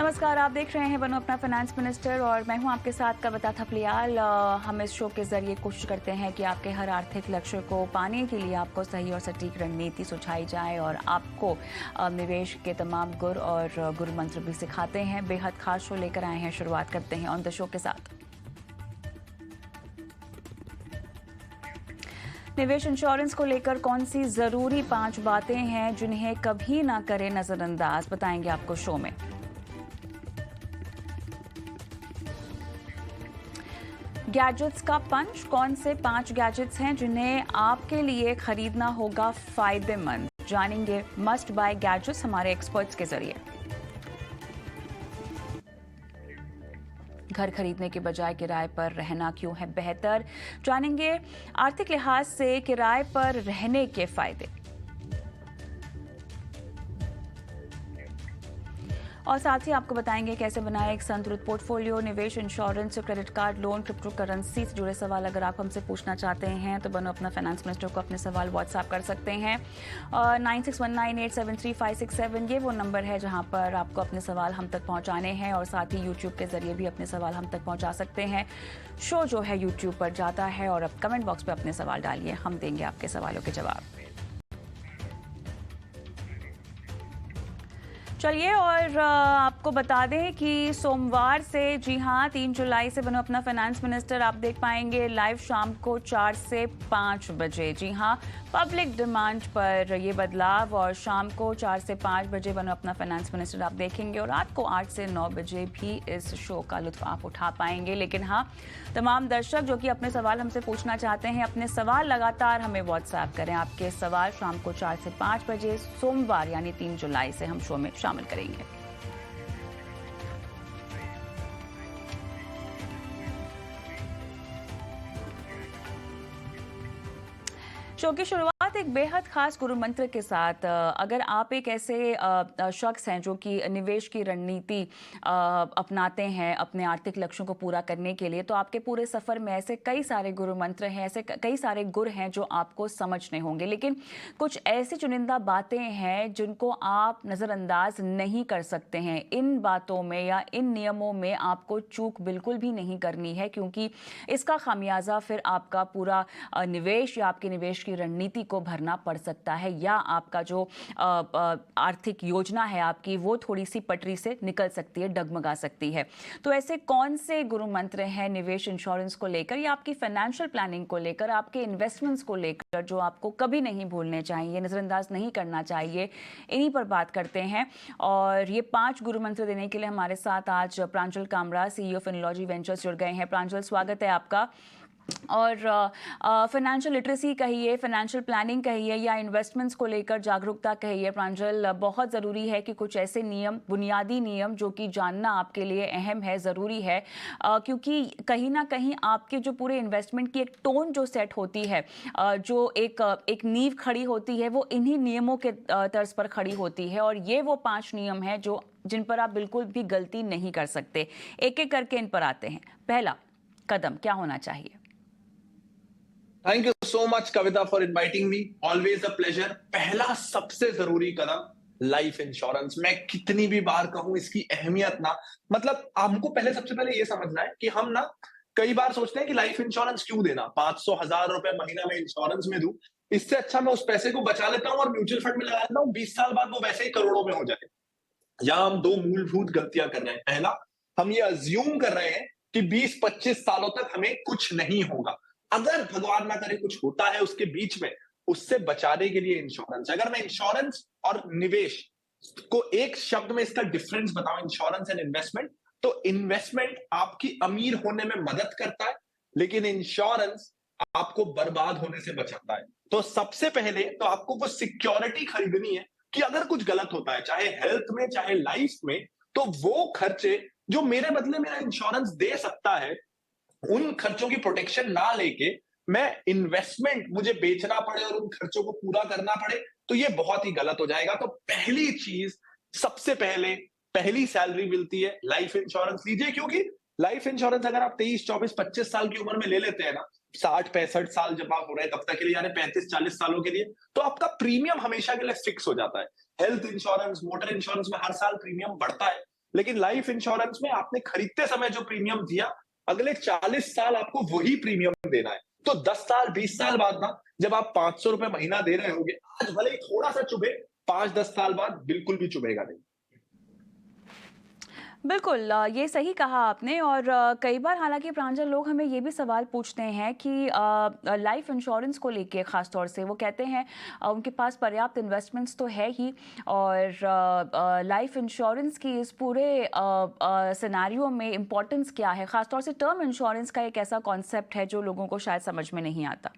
नमस्कार, आप देख रहे हैं बनो अपना फाइनेंस मिनिस्टर और मैं हूं आपके साथ कविता थपलियाल। हम इस शो के जरिए कोशिश करते हैं कि आपके हर आर्थिक लक्ष्य को पाने के लिए आपको सही और सटीक रणनीति सुझाई जाए और आपको निवेश के तमाम गुर और गुरु मंत्र भी सिखाते हैं। बेहद खास शो लेकर आए हैं, शुरुआत करते हैं ऑन द शो के साथ। निवेश इंश्योरेंस को लेकर कौन सी जरूरी 5 बातें हैं जिन्हें कभी ना करें नजरअंदाज, बताएंगे आपको शो में। गैजेट्स का पंच, कौन से 5 गैजेट्स हैं जिन्हें आपके लिए खरीदना होगा फायदेमंद, जानेंगे मस्ट बाय गैजेट्स हमारे एक्सपर्ट्स के जरिए। घर खरीदने के बजाय किराए पर रहना क्यों है बेहतर, जानेंगे आर्थिक लिहाज से किराए पर रहने के फायदे। और साथ ही आपको बताएंगे कैसे बनाएं एक संतुलित पोर्टफोलियो, निवेश, insurance, credit card, loan, crypto currency से जुड़े सवाल अगर आप हमसे पूछना चाहते हैं तो बनो अपना फाइनेंस मिनिस्टर को अपने सवाल व्हाट्सएप कर सकते हैं। 9619873567 ये वो नंबर है जहां पर आपको अपने सवाल हम तक पहुंचाने हैं और साथ ही यूट्यूब के जरिए भी अपने सवाल हम तक पहुंचा सकते हैं। शो जो है यूट्यूब पर जाता है और अब कमेंट बॉक्स पर अपने सवाल डालिए, हम देंगे आपके सवालों के जवाब। चलिए और आपको बता दें कि सोमवार से, जी हाँ 3 जुलाई से बनो अपना फाइनेंस मिनिस्टर आप देख पाएंगे लाइव शाम को 4 से 5 बजे। जी हाँ, पब्लिक डिमांड पर ये बदलाव और शाम को 4 से 5 बजे बनो अपना फाइनेंस मिनिस्टर आप देखेंगे और रात को 8 से 9 बजे भी इस शो का लुत्फ आप उठा पाएंगे। लेकिन हाँ, तमाम दर्शक जो कि अपने सवाल हमसे पूछना चाहते हैं, अपने सवाल लगातार हमें व्हाट्सएप करें। आपके सवाल शाम को 4 से 5 बजे सोमवार यानी 3 जुलाई से हम शो में शामिल करेंगे। शो की शुरुआत एक बेहद खास गुरु मंत्र के साथ। अगर आप एक ऐसे शख्स हैं जो कि निवेश की रणनीति अपनाते हैं अपने आर्थिक लक्ष्यों को पूरा करने के लिए, तो आपके पूरे सफर में ऐसे कई सारे गुरु मंत्र हैं, ऐसे कई सारे गुर हैं जो आपको समझने होंगे। लेकिन कुछ ऐसी चुनिंदा बातें हैं जिनको आप नज़रअंदाज नहीं कर सकते हैं। इन बातों में या इन नियमों में आपको चूक बिल्कुल भी नहीं करनी है, क्योंकि इसका खामियाजा फिर आपका पूरा निवेश या आपके निवेश की रणनीति को भरना पड़ सकता है, या आपका जो आर्थिक योजना है आपकी वो थोड़ी सी पटरी से निकल सकती है, डगमगा सकती है। तो ऐसे कौन से गुरु मंत्र हैं निवेश इंश्योरेंस को लेकर या आपकी फाइनेंशियल प्लानिंग को लेकर, आपके इन्वेस्टमेंट्स को लेकर, जो आपको कभी नहीं भूलने चाहिए, नज़रअंदाज नहीं करना चाहिए, इन्हीं पर बात करते हैं। और ये 5 गुरु मंत्र देने के लिए हमारे साथ आज प्रांजल कामरा, CEO फिनोलॉजी वेंचर्स जुड़ गए हैं। प्रांजल, स्वागत है आपका। और फाइनेंशियल लिटरेसी कहिए, फाइनेंशियल प्लानिंग कहिए या इन्वेस्टमेंट्स को लेकर जागरूकता कहिए, प्रांजल, बहुत ज़रूरी है कि कुछ ऐसे नियम, बुनियादी नियम जो कि जानना आपके लिए अहम है, ज़रूरी है, क्योंकि कहीं ना कहीं आपके जो पूरे इन्वेस्टमेंट की एक टोन जो सेट होती है, जो एक नींव खड़ी होती है, वो इन्हीं नियमों के तर्ज पर खड़ी होती है। और ये वो 5 नियम हैं जो जिन पर आप बिल्कुल भी गलती नहीं कर सकते। एक एक करके इन पर आते हैं। पहला कदम क्या होना चाहिए? Thank you so much Kavita for inviting me, always a pleasure. पहला सबसे जरूरी कदम लाइफ इंश्योरेंस। मैं कितनी भी बार कहूं इसकी अहमियत ना, मतलब हमको पहले सबसे पहले ये समझना है कि हम ना कई बार सोचते हैं कि लाइफ इंश्योरेंस क्यों देना, 500,000 रुपए महीना में इंश्योरेंस में दूं, इससे अच्छा मैं उस पैसे को बचा लेता हूं और म्यूचुअल फंड में लगा देता हूं, 20 साल बाद वो वैसे ही करोड़ों में हो जाए। यहां हम 2 मूलभूत गलतियां कर रहे हैं। पहला, हम ये अज्यूम कर रहे हैं कि 20-25 सालों तक हमें कुछ नहीं होगा। अगर भगवान ना करे कुछ होता है उसके बीच में, उससे बचाने के लिए इंश्योरेंस। अगर मैं इंश्योरेंस और निवेश को एक शब्द में इसका डिफरेंस बताऊं, इंश्योरेंस एंड इन्वेस्टमेंट, तो इन्वेस्टमेंट आपकी अमीर होने में मदद करता है, लेकिन इंश्योरेंस आपको बर्बाद होने से बचाता है। तो सबसे पहले तो आपको वो सिक्योरिटी खरीदनी है कि अगर कुछ गलत होता है, चाहे हेल्थ में चाहे लाइफ में, तो वो खर्चे जो मेरे बदले मेरा इंश्योरेंस दे सकता है, उन खर्चों की प्रोटेक्शन ना लेके मैं इन्वेस्टमेंट मुझे बेचना पड़े और उन खर्चों को पूरा करना पड़े, तो ये बहुत ही गलत हो जाएगा। तो पहली चीज, सबसे पहले पहली सैलरी मिलती है, लाइफ इंश्योरेंस लीजिए। क्योंकि लाइफ इंश्योरेंस अगर आप 23, 24, 25 साल की उम्र में ले लेते हैं ना, 60, 65 साल जब आप हो रहे हैं तब तक के लिए, यानी 35, 40 सालों के लिए, तो आपका प्रीमियम हमेशा के लिए फिक्स हो जाता है। हेल्थ इंश्योरेंस, मोटर इंश्योरेंस में हर साल प्रीमियम बढ़ता है, लेकिन लाइफ इंश्योरेंस में आपने खरीदते समय जो प्रीमियम दिया, अगले 40 साल आपको वही प्रीमियम देना है। तो 10 साल 20 साल बाद ना, जब आप 500 रुपए महीना दे रहे होगे, आज भले ही थोड़ा सा चुभे, 5-10 साल बाद बिल्कुल भी चुभेगा नहीं। बिल्कुल, ये सही कहा आपने। और कई बार हालांकि प्रांजल, लोग हमें ये भी सवाल पूछते हैं कि लाइफ इंश्योरेंस को लेके ख़ास तौर से वो कहते हैं उनके पास पर्याप्त इन्वेस्टमेंट्स तो है ही, और लाइफ इंश्योरेंस की इस पूरे सिनेरियो में इम्पोर्टेंस क्या है। ख़ास तौर से टर्म इंश्योरेंस का एक ऐसा कॉन्सेप्ट है जो लोगों को शायद समझ में नहीं आता।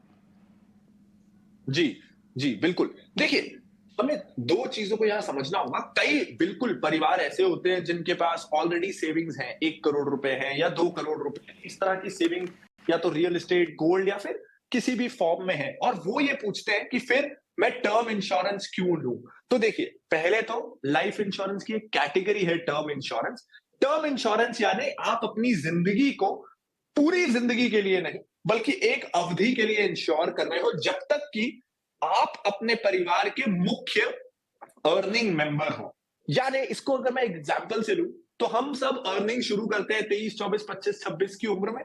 जी, जी, बिल्कुल। देखिए, हमें 2 चीज़ों को यहाँ समझना होगा। कई बिल्कुल परिवार ऐसे होते हैं जिनके पास ऑलरेडी सेविंग्स हैं, 1 करोड़ रुपए हैं या 2 करोड़ रुपए हैं। इस तरह की सेविंग या तो रियल एस्टेट, गोल्ड या फिर किसी भी फॉर्म में है, और वो ये पूछते हैं कि फिर मैं टर्म इंश्योरेंस क्यों लूँ? तो देखिए, पहले तो लाइफ इंश्योरेंस की एक कैटेगरी है टर्म इंश्योरेंस। टर्म इंश्योरेंस यानी आप अपनी ज़िंदगी को पूरी ज़िंदगी के लिए नहीं, बल्कि एक अवधि के लिए इंश्योर कर रहे हो, जब तक कि आप अपने परिवार के मुख्य अर्निंग मेंबर हो। यानी इसको अगर मैं एग्जांपल से लूं, तो हम सब अर्निंग शुरू करते हैं 23, 24, 25, 26 की उम्र में।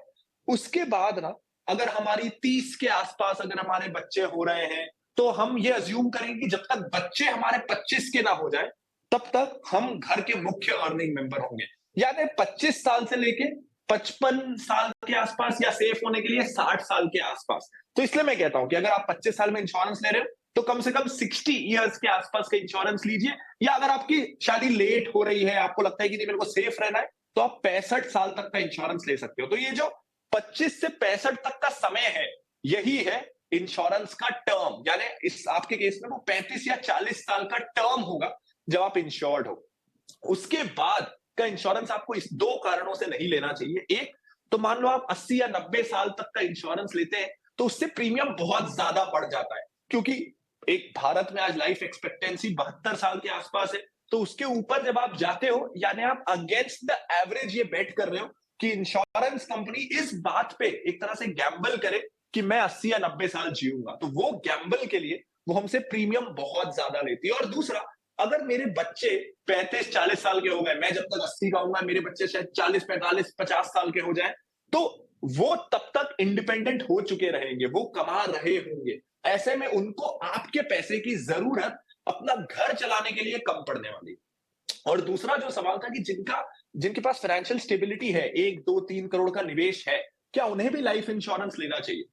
उसके बाद ना, अगर हमारी 30 के आसपास अगर हमारे बच्चे हो रहे हैं, तो हम ये अज्यूम करेंगे कि जब तक बच्चे हमारे 25 के ना हो जाए, तब तक हम घर के मुख्य अर्निंग मेंबर होंगे। यानी 25 साल से लेके 55 साल के आसपास, या सेफ होने के लिए 60 साल के आसपास। तो इसलिए मैं कहता हूं कि अगर आप 25 साल में इंश्योरेंस ले रहे हो, तो कम से कम 60 इयर्स के आसपास का इंश्योरेंस लीजिए। या अगर आपकी शादी लेट हो रही है, आपको लगता है कि नहीं मेरे को सेफ रहना है, तो आप 65 साल तक का इंश्योरेंस ले सकते हो। तो ये जो 25 से 65 तक का समय है, यही है इंश्योरेंस का टर्म। यानी इस आपके केस में वो 35 या 40 साल का टर्म होगा जब आप इंश्योर्ड हो। उसके बाद का इंश्योरेंस आपको इस 2 कारणों से नहीं लेना चाहिए। एक, तो मान लो आप 80 या 90 साल तक का इंश्योरेंस लेते हैं, तो उससे प्रीमियम बहुत ज्यादा बढ़ जाता है, क्योंकि एक भारत में आज लाइफ एक्सपेक्टेंसी 72 साल के आसपास है। तो उसके ऊपर जब आप जाते हो, यानी आप अगेंस्ट द एवरेज ये बेट कर रहे हो कि इंश्योरेंस कंपनी इस बात पे एक तरह से गैम्बल करे कि मैं 80 या 90 साल जीऊंगा। तो वो गैम्बल के लिए वो हमसे प्रीमियम बहुत ज्यादा लेती है। और दूसरा, अगर मेरे बच्चे 35-40 साल के हो गए, मैं जब तक 80 का हूंगा, मेरे बच्चे शायद 40-45-50 साल के हो जाएं, तो वो तब तक इंडिपेंडेंट हो चुके रहेंगे, वो कमा रहे होंगे। ऐसे में उनको आपके पैसे की जरूरत अपना घर चलाने के लिए कम पड़ने वाली। और दूसरा जो सवाल था कि जिनके पास फाइनेंशियल स्टेबिलिटी है, 1-2-3 करोड़ का निवेश है, क्या उन्हें भी लाइफ इंश्योरेंस लेना चाहिए?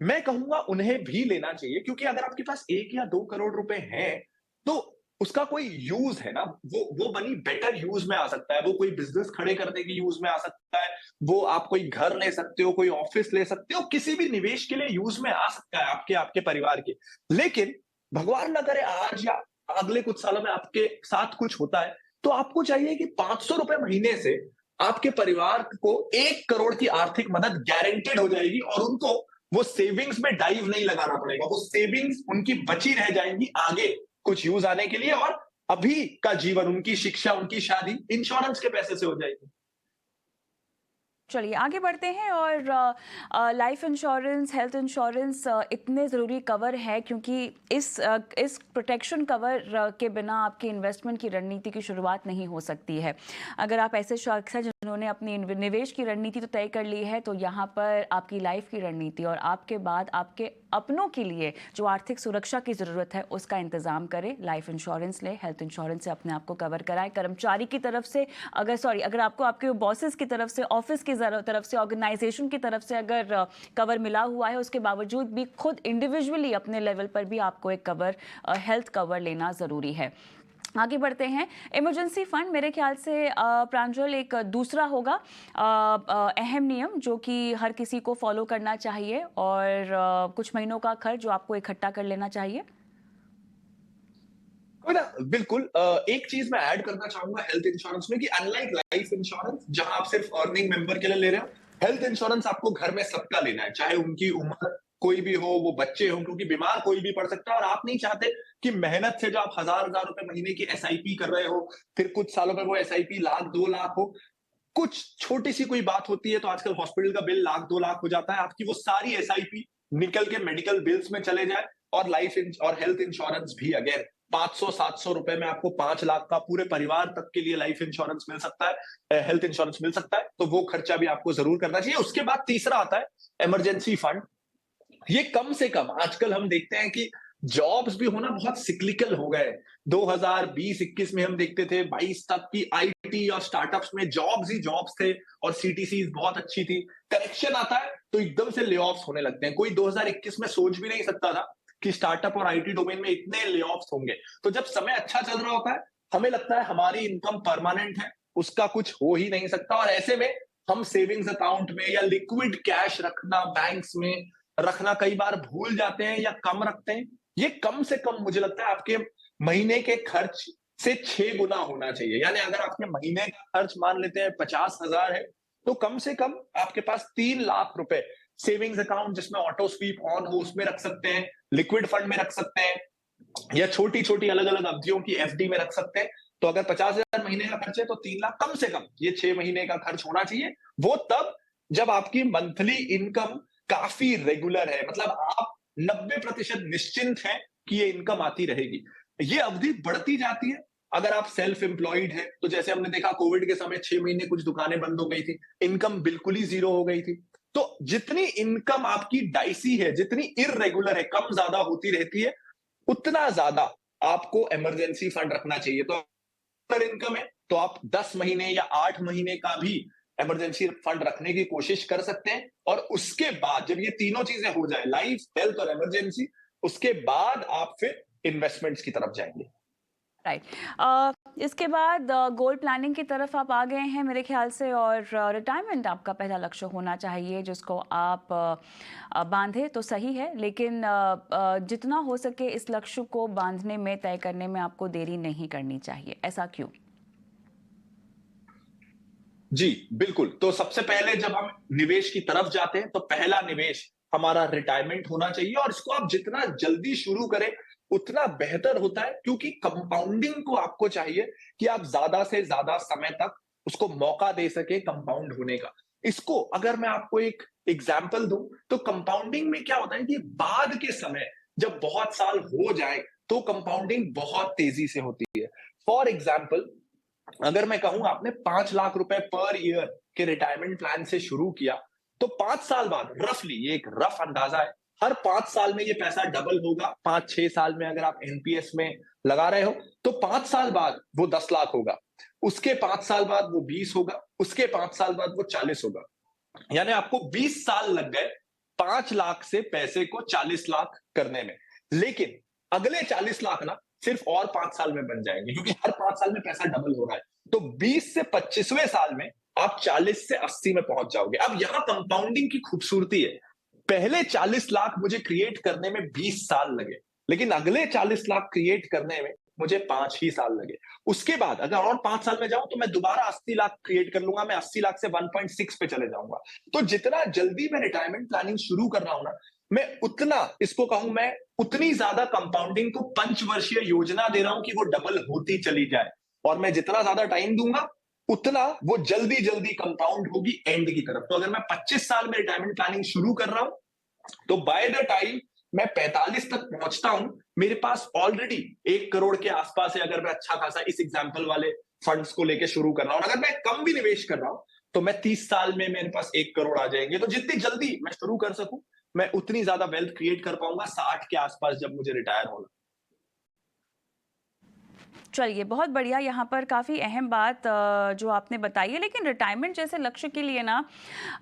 मैं कहूंगा उन्हें भी लेना चाहिए, क्योंकि अगर आपके पास 1 या 2 करोड़ रुपए हैं, तो उसका कोई यूज है ना, वो मनी बेटर यूज में आ सकता है, वो कोई बिजनेस खड़े करने की यूज में आ सकता है, वो आप कोई घर ले सकते हो, कोई ऑफिस ले सकते हो, किसी भी निवेश के लिए यूज में आ सकता है आपके आपके परिवार के। लेकिन भगवान ना करे आज या अगले कुछ सालों में आपके साथ कुछ होता है, तो आपको चाहिए कि 500 रुपए महीने से आपके परिवार को 1 करोड़ की आर्थिक मदद गारंटेड हो जाएगी, और उनको वो सेविंग्स में डाइव नहीं लगाना पड़ेगा। वो सेविंग्स उनकी बची रह जाएंगी आगे कुछ यूज आने के लिए, और अभी का जीवन, उनकी शिक्षा, उनकी शादी इंश्योरेंस के पैसे से हो जाएगी। चलिए आगे बढ़ते हैं। और लाइफ इंश्योरेंस, हेल्थ इंश्योरेंस इतने ज़रूरी कवर है क्योंकि इस प्रोटेक्शन कवर के बिना आपकी इन्वेस्टमेंट की रणनीति की शुरुआत नहीं हो सकती है। अगर आप ऐसे शख्स हैं जिन्होंने अपनी निवेश की रणनीति तो तय कर ली है, तो यहाँ पर आपकी लाइफ की रणनीति और आपके बाद आपके अपनों के लिए जो आर्थिक सुरक्षा की ज़रूरत है उसका इंतज़ाम करें। लाइफ इंश्योरेंस ले, हेल्थ इंश्योरेंस से अपने आप को कवर कराएं। कर्मचारी की तरफ से अगर आपको आपके बॉसेस की तरफ से, ऑफिस की तरफ से, ऑर्गेनाइजेशन की तरफ से अगर कवर मिला हुआ है, उसके बावजूद भी खुद इंडिविजुअली अपने लेवल पर भी आपको एक कवर, हेल्थ कवर लेना ज़रूरी है। आगे बढ़ते हैं। इमरजेंसी फंड मेरे ख्याल से प्रांजल एक दूसरा होगा अहम नियम जो कि हर किसी को फॉलो करना चाहिए, और कुछ महीनों का खर्च जो आपको इकट्ठा कर लेना चाहिए। बिल्कुल। एक चीज मैं ऐड करना चाहूंगा हेल्थ इंश्योरेंस में, कि अनलाइक लाइफ इंश्योरेंस जहां आप सिर्फ अर्निंग मेंबर के लिए ले रहे हो, हेल्थ इंश्योरेंस आपको घर में सबका लेना है, चाहे उनकी उम्र कोई भी हो, वो बच्चे हो, क्योंकि बीमार कोई भी पड़ सकता है। और आप नहीं चाहते कि मेहनत से जो आप हजार रुपए महीने की एसआईपी कर रहे हो, फिर कुछ सालों में वो एसआईपी 1 लाख 2 लाख हो, कुछ छोटी सी कोई बात होती है तो आजकल हॉस्पिटल का बिल 1-2 लाख हो जाता है, आपकी वो सारी एसआईपी निकल के मेडिकल बिल्स में चले जाए, और और हेल्थ इंश्योरेंस भी अगेन 500-700 रुपए में आपको 5 लाख का पूरे परिवार तक के लिए लाइफ इंश्योरेंस मिल सकता है, हेल्थ इंश्योरेंस मिल सकता है, तो वो खर्चा भी आपको जरूर करना चाहिए। उसके बाद तीसरा आता है इमरजेंसी फंड। ये कम से कम आजकल हम देखते हैं कि जॉब्स भी होना बहुत सिक्लिकल हो गए। 2020-21 में हम देखते थे 22 तक की आईटी और स्टार्टअप्स में जॉब्स ही जॉब्स थे और सीटीसी बहुत अच्छी थी। करेक्शन आता है तो एकदम से ले ऑफ्स होने लगते हैं। कोई 2021 में सोच भी नहीं सकता था कि स्टार्टअप और आईटी डोमेन में इतने ले ऑफ्स होंगे। तो जब समय अच्छा चल रहा होता है, हमें लगता है हमारी इनकम परमानेंट है, उसका कुछ हो ही नहीं सकता, और ऐसे में हम सेविंग्स अकाउंट में या लिक्विड कैश रखना, बैंक्स में रखना कई बार भूल जाते हैं या कम रखते हैं। ये कम से कम मुझे लगता है आपके महीने के खर्च से 6 गुना होना चाहिए। यानी अगर आपके महीने का खर्च मान लेते हैं 50,000 है, तो कम से कम आपके पास 3 लाख रुपए सेविंग्स अकाउंट जिसमें ऑटो स्वीप ऑन हो उसमें रख सकते हैं, लिक्विड फंड में रख सकते हैं, या छोटी छोटी अलग अलग अवधियों की एफडी में रख सकते हैं। तो अगर 50,000 महीने का खर्च है तो 3 लाख कम से कम ये 6 महीने का खर्च होना चाहिए। वो तब जब आपकी मंथली इनकम काफी रेगुलर है, मतलब आप 90% निश्चिंत हैं कि ये इनकम आती रहेगी। ये अवधि बढ़ती जाती है अगर आप सेल्फ एम्प्लॉयड है। तो जैसे हमने देखा कोविड के समय 6 महीने कुछ दुकानें बंद हो गई थी, इनकम बिल्कुल ही जीरो हो गई थी। तो जितनी इनकम आपकी डाइसी है, जितनी इररेगुलर है, कम ज्यादा होती रहती है, उतना ज्यादा आपको इमरजेंसी फंड रखना चाहिए। तो अगर इनकम है तो आप 10 महीने या 8 महीने का भी इमरजेंसी फंड रखने की कोशिश कर सकते हैं। और उसके बाद जब ये तीनों चीजें हो जाए, लाइफ, हेल्थ और इमरजेंसी, उसके बाद आप फिर इन्वेस्टमेंट्स की तरफ जाएंगे। राइट। इसके बाद गोल प्लानिंग की तरफ आप आ गए हैं मेरे ख्याल से, और रिटायरमेंट आपका पहला लक्ष्य होना चाहिए जिसको आप बांधे तो सही है, लेकिन जितना हो सके इस लक्ष्य को बांधने में, तय करने में आपको देरी नहीं करनी चाहिए। ऐसा क्यों? जी बिल्कुल। तो सबसे पहले जब हम निवेश की तरफ जाते हैं तो पहला निवेश हमारा रिटायरमेंट होना चाहिए, और इसको आप जितना जल्दी शुरू करें उतना बेहतर होता है, क्योंकि कंपाउंडिंग को आपको चाहिए कि आप ज्यादा से ज्यादा समय तक उसको मौका दे सके कंपाउंड होने का। इसको अगर मैं आपको एक एग्जाम्पल दूं तो कंपाउंडिंग में क्या होता है कि बाद के समय जब बहुत साल हो जाए तो कंपाउंडिंग बहुत तेजी से होती है। फॉर एग्जाम्पल, अगर मैं कहूं आपने 5 लाख रुपए पर ईयर के रिटायरमेंट प्लान से शुरू किया, तो 5 साल बाद रफली, ये एक रफ अंदाजा है, हर 5 साल में ये पैसा डबल होगा। 5-6 साल में अगर आप एनपीएस में लगा रहे हो तो 5 साल बाद वो 10 लाख होगा, उसके 5 साल बाद वो 20 होगा, उसके 5 साल बाद वो 40 होगा। यानी आपको 20 साल लग गए 5 लाख से पैसे को 40 लाख करने में। लेकिन अगले 40 लाख ना सिर्फ और 5 साल में बन जाएंगे, क्योंकि हर 5 साल में पैसा डबल हो रहा है। तो 20 से 25वें साल में आप 40 से 80 में पहुंच जाओगे। अब यहां कंपाउंडिंग की खूबसूरती है, पहले 40 लाख मुझे क्रिएट करने में 20 साल लगे, लेकिन अगले 40 लाख क्रिएट करने में मुझे 5 ही साल लगे। उसके बाद अगर और 5 साल में जाऊं तो मैं दोबारा 80 लाख क्रिएट कर लूंगा, मैं 80 लाख से 1.6 पे चले जाऊंगा। तो जितना जल्दी मैं रिटायरमेंट प्लानिंग शुरू कर रहा हूं ना, मैं उतना, इसको कहूं मैं, उतनी ज्यादा कंपाउंडिंग को पंचवर्षीय योजना दे रहा हूं कि वो डबल होती चली जाए। और मैं जितना ज्यादा टाइम दूंगा उतना वो जल्दी जल्दी कंपाउंड होगी एंड की तरफ। तो अगर मैं 25 साल में रिटायरमेंट प्लानिंग शुरू कर रहा हूं तो बाय द टाइम मैं 45 तक पहुंचता हूं, मेरे पास ऑलरेडी 1 करोड़ के आसपास है, अगर मैं अच्छा खासा इस एग्जाम्पल वाले फंड्स को लेकर शुरू कर रहा हूं। अगर मैं कम भी निवेश कर रहा हूं तो मैं 30 साल में मेरे पास 1 करोड़ आ जाएंगे। तो जितनी जल्दी मैं शुरू कर सकूं, मैं उतनी ज्यादा वेल्थ क्रिएट कर पाऊंगा 60 के आसपास जब मुझे रिटायर होना। चलिए, बहुत बढ़िया। यहाँ पर काफ़ी अहम बात जो आपने बताई है, लेकिन रिटायरमेंट जैसे लक्ष्य के लिए ना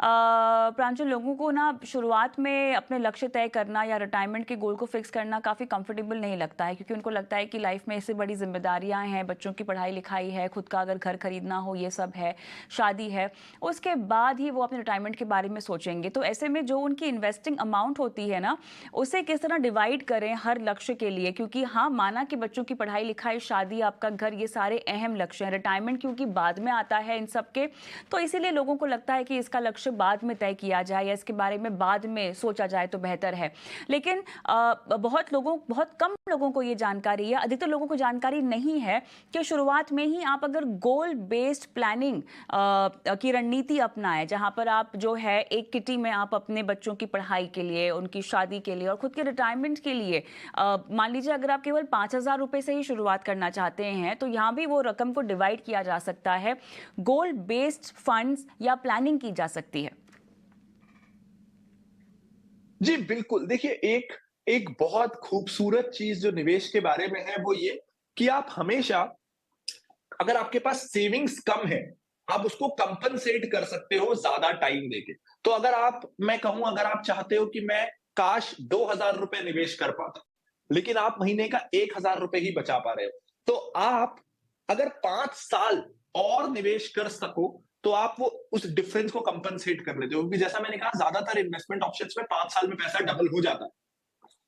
प्रांजल, लोगों को ना शुरुआत में अपने लक्ष्य तय करना या रिटायरमेंट के गोल को फिक्स करना काफ़ी कंफर्टेबल नहीं लगता है, क्योंकि उनको लगता है कि लाइफ में इससे बड़ी जिम्मेदारियाँ हैं, बच्चों की पढ़ाई लिखाई है, खुद का अगर घर खरीदना हो, ये सब है, शादी है, उसके बाद ही वो अपने रिटायरमेंट के बारे में सोचेंगे। तो ऐसे में जो उनकी इन्वेस्टिंग अमाउंट होती है ना, उसे किस तरह डिवाइड करें हर लक्ष्य के लिए, क्योंकि हाँ, माना कि बच्चों की पढ़ाई लिखाई, शादी शादी, आपका घर, ये सारे अहम लक्ष्य हैं। रिटायरमेंट क्योंकि बाद में आता है इन सब के, तो इसीलिए लोगों को लगता है कि इसका लक्ष्य बाद में तय किया जाए या इसके बारे में बाद में सोचा जाए तो बेहतर है। लेकिन बहुत कम लोगों को ये जानकारी है, अधिकतर लोगों को जानकारी नहीं है कि शुरुआत में ही आप अगर गोल बेस्ड प्लानिंग की रणनीति अपनाएं, जहां पर आप जो है एक किटी में आप अपने बच्चों की पढ़ाई के लिए, उनकी शादी के लिए और खुद के रिटायरमेंट के लिए, मान लीजिए अगर आप केवल 5,000 रुपए से ही शुरुआत करना चाहते हैं तो यहाँ भी वो रकम को डिवाइड किया जा सकता है, गोल बेस्ड फंड्स या प्लानिंग की जा सकती है। जी बिल्कुल, देखिए एक एक बहुत खूबसूरत चीज जो निवेश के बारे में है वो ये कि आप हमेशा, अगर आपके पास सेविंग्स कम है, आप उसको कंपनसेट कर सकते हो ज्यादा टाइम देके। तो अगर आप, मैं कहूं, अगर आप चाहते हो कि मैं काश 2,000 रुपए निवेश कर पाता, लेकिन आप महीने का 1,000 रुपए ही बचा पा रहे हो, तो आप अगर 5 साल और निवेश कर सको तो आप वो उस डिफरेंस को कंपनसेट कर लेते हो, क्योंकि जैसा मैंने कहा ज्यादातर इन्वेस्टमेंट ऑप्शंस में 5 साल में पैसा डबल हो जाता है।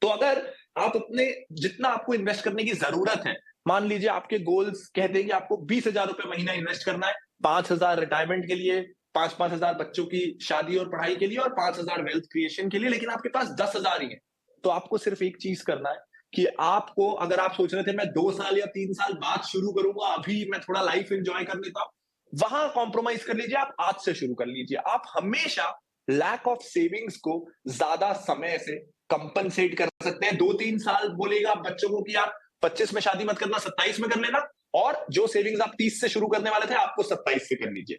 तो अगर आप अपने, जितना आपको इन्वेस्ट करने की जरूरत है, मान लीजिए आपके गोल्स कहते हैं कि आपको 20,000 रुपए महीना इन्वेस्ट करना है, 5,000 रिटायरमेंट के लिए, 5,000 बच्चों की शादी और पढ़ाई के लिए और 5,000 वेल्थ क्रिएशन के लिए, लेकिन आपके पास 10,000 ही है। तो आपको सिर्फ एक चीज करना है कि आपको, अगर आप सोच रहे थे मैं 2 साल या 3 साल बाद शुरू करूंगा, अभी मैं थोड़ा लाइफ एंजॉय कर लेता हूं, वहां कॉम्प्रोमाइज कर लीजिए, आप आज से शुरू कर लीजिए। आप हमेशा लैक ऑफ सेविंग्स को ज्यादा समय से कंपनसेट कर सकते हैं। 2-3 साल बोलेगा बच्चों को कि आप 25 में शादी मत करना, 27 में कर लेना, और जो सेविंग्स आप 30 से शुरू करने वाले थे आपको 27 से कर लीजिए।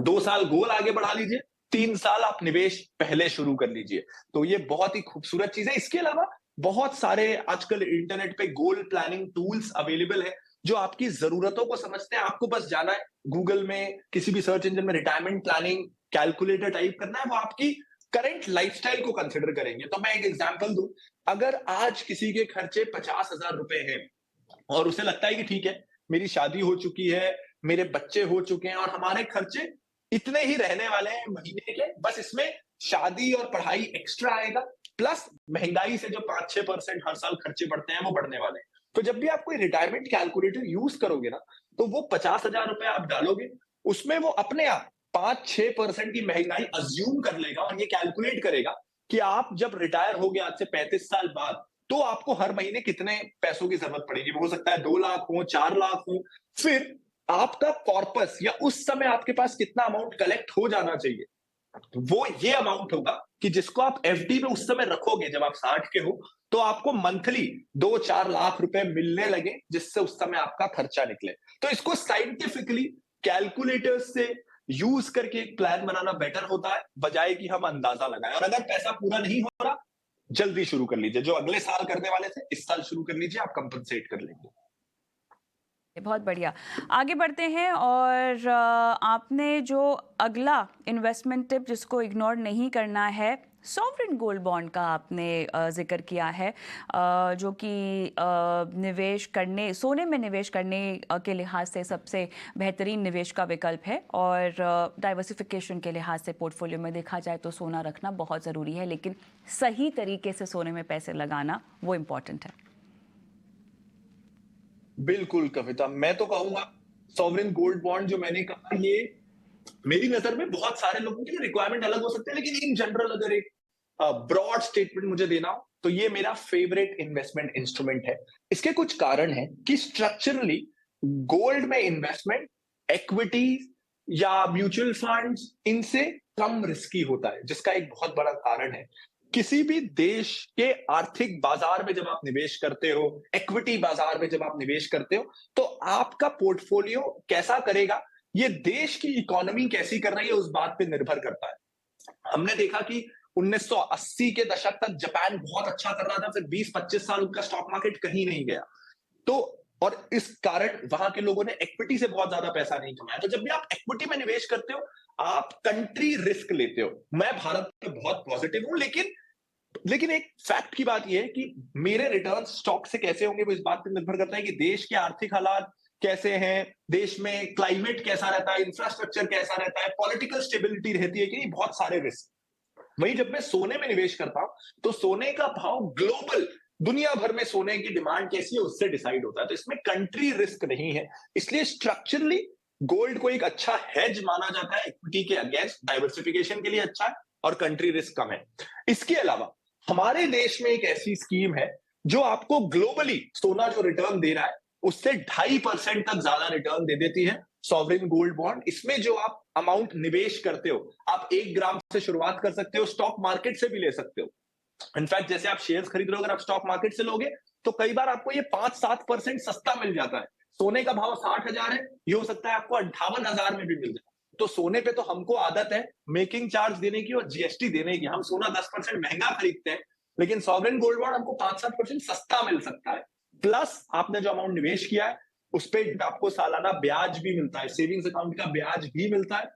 2 साल गोल आगे बढ़ा लीजिए, 3 साल आप निवेश पहले शुरू कर लीजिए। तो ये बहुत ही खूबसूरत चीज है। इसके अलावा बहुत सारे आजकल इंटरनेट पे गोल प्लानिंग टूल्स अवेलेबल है जो आपकी जरूरतों को समझते हैं। आपको बस जाना है गूगल में, किसी भी सर्च इंजन में रिटायरमेंट प्लानिंग कैलकुलेटर टाइप करना है, वो आपकी करंट लाइफस्टाइल को कंसिडर करेंगे। तो मैं एक एग्जांपल दूं, अगर आज किसी के खर्चे 50,000 रुपए हैं और उसे लगता है कि ठीक है, मेरी शादी हो चुकी है, मेरे बच्चे हो चुके हैं और हमारे खर्चे इतने ही रहने वाले हैं महीने के, बस इसमें शादी और पढ़ाई एक्स्ट्रा आएगा, प्लस महंगाई से जो 5-6% हर साल खर्चे बढ़ते हैं वो बढ़ने वाले हैं। तो जब भी आप कोई रिटायरमेंट कैलकुलेटर यूज करोगे ना, तो वो 50,000 रुपए आप डालोगे, उसमें वो अपने आप 5-6% की महंगाई अज्यूम कर लेगा और ये कैलकुलेट करेगा कि आप जब रिटायर हो गए आज से 35 साल बाद, तो आपको हर महीने कितने पैसों की जरूरत पड़ेगी। वो हो सकता है 2 लाख हो, 4 लाख हो। फिर आपका कॉर्पस या उस समय आपके पास कितना अमाउंट कलेक्ट हो जाना चाहिए, वो ये अमाउंट होगा कि जिसको आप एफडी में उस समय रखोगे जब आप 60 के हो, तो आपको मंथली 2-4 लाख रुपए मिलने लगे, जिससे उस समय आपका खर्चा निकले। तो इसको साइंटिफिकली कैलकुलेटर्स से यूज करके एक प्लान बनाना बेटर होता है, बजाय कि हम अंदाजा लगाएं। और अगर पैसा पूरा नहीं हो रहा, जल्दी शुरू कर लीजिए। जो अगले साल करने वाले थे इस साल शुरू कर लीजिए, आप कंपनसेट कर लेंगे। बहुत बढ़िया, आगे बढ़ते हैं। और आपने जो अगला इन्वेस्टमेंट टिप जिसको इग्नोर नहीं करना है, सॉवरेन गोल्ड बॉन्ड का आपने जिक्र किया है, जो कि निवेश करने, सोने में निवेश करने के लिहाज से सबसे बेहतरीन निवेश का विकल्प है। और डाइवर्सिफिकेशन के लिहाज से पोर्टफोलियो में देखा जाए तो सोना रखना बहुत ज़रूरी है, लेकिन सही तरीके से सोने में पैसे लगाना वो इम्पॉर्टेंट है। बिल्कुल कविता, मैं तो कहूंगा सॉवरेन गोल्ड बॉन्ड जो मैंने कहा, ये मेरी नजर में बहुत सारे लोगों के लिए रिक्वायरमेंट अलग हो सकते हैं, लेकिन इन जनरल अगर एक ब्रॉड स्टेटमेंट मुझे देना हो तो ये मेरा फेवरेट इन्वेस्टमेंट इंस्ट्रूमेंट है। इसके कुछ कारण हैं कि स्ट्रक्चरली गोल्ड में इन्वेस्टमेंट इक्विटी या म्यूचुअल फंड्स इनसे कम रिस्की होता है, जिसका एक बहुत बड़ा कारण है किसी भी देश के आर्थिक बाजार में जब आप निवेश करते हो, इक्विटी बाजार में जब आप निवेश करते हो, तो आपका पोर्टफोलियो कैसा करेगा, ये देश की इकोनॉमी कैसी कर रही है उस बात पे निर्भर करता है। हमने देखा कि 1980 के दशक तक जापान बहुत अच्छा कर रहा था, फिर 20-25 साल उनका स्टॉक मार्केट कहीं नहीं गया। तो और इस कारण वहां के लोगों ने इक्विटी से बहुत ज्यादा पैसा नहीं कमाया। तो जब भी आप इक्विटी में निवेश करते हो, आप कंट्री रिस्क लेते हो। मैं भारत पे बहुत पॉजिटिव हूं, लेकिन एक फैक्ट की बात यह है कि मेरे रिटर्न स्टॉक से कैसे होंगे वो इस बात पर निर्भर करता है कि देश के आर्थिक हालात कैसे हैं, देश में क्लाइमेट कैसा रहता है, इंफ्रास्ट्रक्चर कैसा रहता है, पॉलिटिकल स्टेबिलिटी रहती है कि नहीं, बहुत सारे रिस्क। वहीं जब मैं सोने में निवेश करता हूं तो सोने का भाव ग्लोबल दुनिया भर में सोने की डिमांड कैसी है उससे डिसाइड होता है। तो इसमें कंट्री रिस्क नहीं है, इसलिए स्ट्रक्चरली गोल्ड को एक अच्छा हेज माना जाता है इक्विटी के अगेंस्ट, डाइवर्सिफिकेशन के लिए अच्छा है और कंट्री रिस्क कम है। इसके अलावा हमारे देश में एक ऐसी स्कीम है जो आपको ग्लोबली सोना जो रिटर्न दे रहा है उससे 2.5% तक ज्यादा रिटर्न दे देती है, सॉवरेन गोल्ड बॉन्ड। इसमें जो आप अमाउंट निवेश करते हो, आप 1 ग्राम से शुरुआत कर सकते हो, स्टॉक मार्केट से भी ले सकते हो। इनफैक्ट जैसे आप शेयर्स खरीद रहे हो, अगर आप स्टॉक मार्केट से लोगे तो कई बार आपको ये 5-7% सस्ता मिल जाता है। सोने का भाव 60,000 है, ये हो सकता है आपको 58,000 में भी मिल जाए। तो सोने पे तो हमको आदत है मेकिंग चार्ज देने की और जीएसटी देने की, हम सोना 10% महंगा खरीदते हैं, लेकिन सॉवरेन गोल्ड बॉन्ड हमको 5-7% सस्ता मिल सकता है। प्लस आपने जो अमाउंट निवेश किया है उस पर आपको सालाना ब्याज भी मिलता है, सेविंग्स अकाउंट का ब्याज भी मिलता है।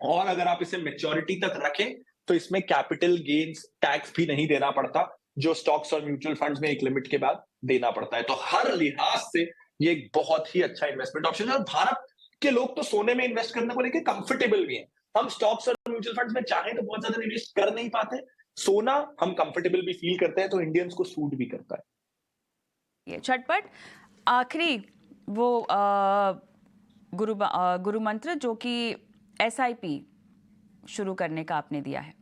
और अगर आप इसे मेच्योरिटी तक रखें तो इसमें कैपिटल गेन्स टैक्स भी नहीं देना पड़ता, जो स्टॉक्स और म्यूचुअल फंड्स में एक लिमिट के बाद देना पड़ता है। तो हर लिहाज से ये एक बहुत ही अच्छा इन्वेस्टमेंट ऑप्शन है और भारत के लोग तो सोने में इन्वेस्ट करने को लेकर कंफर्टेबल भी हैं। हम स्टॉक्स और म्यूचुअल फंड्स में चाहें तो बहुत ज्यादा इन्वेस्ट कर नहीं पाते, सोना हम कंफर्टेबल भी फील करते हैं, तो इंडियंस को सूट भी करता है। ये झटपट आखिरी वो गुरु मंत्र जो कि एसआईपी शुरू करने का आपने दिया है।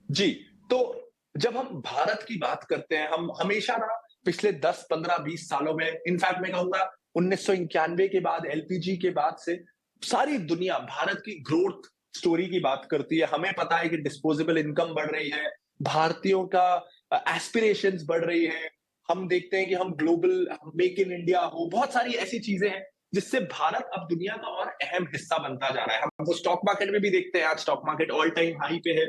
जी, तो जब हम भारत की बात करते हैं, हम हमेशा ना पिछले 10, 15, 20 सालों में, इनफैक्ट मैं कहूंगा 1991 के बाद, एलपीजी के बाद से सारी दुनिया भारत की ग्रोथ स्टोरी की बात करती है। हमें पता है कि डिस्पोजेबल इनकम बढ़ रही है, भारतीयों का एस्पिरेशंस बढ़ रही है, हम देखते हैं कि हम ग्लोबल मेक इन इंडिया हो, बहुत सारी ऐसी चीजें हैं जिससे भारत अब दुनिया का और अहम हिस्सा बनता जा रहा है। हम स्टॉक मार्केट में भी देखते हैं, आज stock market all time high पे है।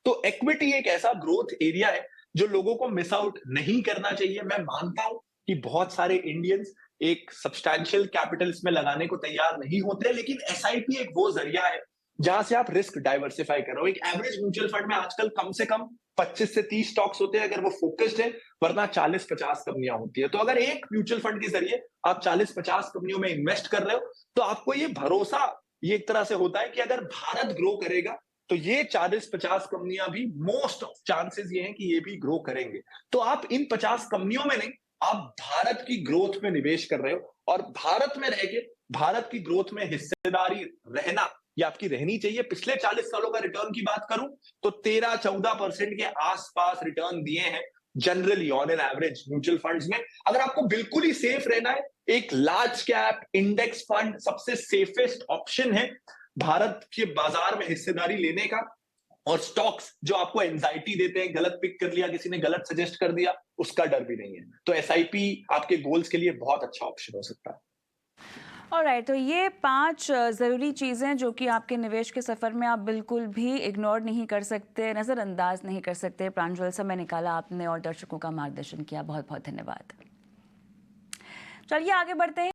तो इक्विटी एक ऐसा ग्रोथ एरिया है जो लोगों को मिस आउट नहीं करना चाहिए। मैं मानता हूं कि बहुत सारे इंडियंस एक सब्सटैंशियल कैपिटल इसमें लगाने को तैयार नहीं होते, लेकिन एसआईपी एक वो जरिया है जहां से आप रिस्क डाइवर्सिफाई करो। एक एवरेज म्यूचुअल फंड में आजकल कम से कम 25 से 30 स्टॉक्स होते हैं अगर वो फोकस्ड है, वरना 40-50 कंपनियां होती है। तो अगर एक म्यूचुअल फंड के जरिए आप 40-50 कंपनियों में इन्वेस्ट कर रहे हो तो आपको ये भरोसा, ये एक तरह से होता है कि अगर भारत ग्रो करेगा तो ये 40-50 कंपनियां भी मोस्ट ऑफ चांसेस ये हैं कि ये भी ग्रो करेंगे। तो आप इन 50 कंपनियों में नहीं, आप भारत की ग्रोथ में निवेश कर रहे हो और भारत में रह के भारत की ग्रोथ में हिस्सेदारी रहना ये आपकी रहनी चाहिए। पिछले 40 सालों का रिटर्न की बात करूं तो 13-14% के आसपास रिटर्न दिए हैं generally on an average mutual funds में। अगर आपको बिल्कुल ही सेफ रहना है, एक लार्ज कैप इंडेक्स फंड सबसे सेफेस्ट ऑप्शन है भारत के बाजार में हिस्सेदारी लेने का। और स्टॉक्स जो आपको एंजाइटी देते हैं, गलत पिक कर लिया, किसी ने गलत सजेस्ट कर दिया, उसका डर भी नहीं है। तो एसआईपी आपके गोल्स के लिए बहुत अच्छा ऑप्शन हो सकता है। ऑलराइट, तो ये 5 ज़रूरी चीज़ें जो कि आपके निवेश के सफ़र में आप बिल्कुल भी इग्नोर नहीं कर सकते, नज़रअंदाज नहीं कर सकते। प्रांजल, समय निकाला आपने और दर्शकों का मार्गदर्शन किया, बहुत बहुत धन्यवाद। चलिए आगे बढ़ते हैं।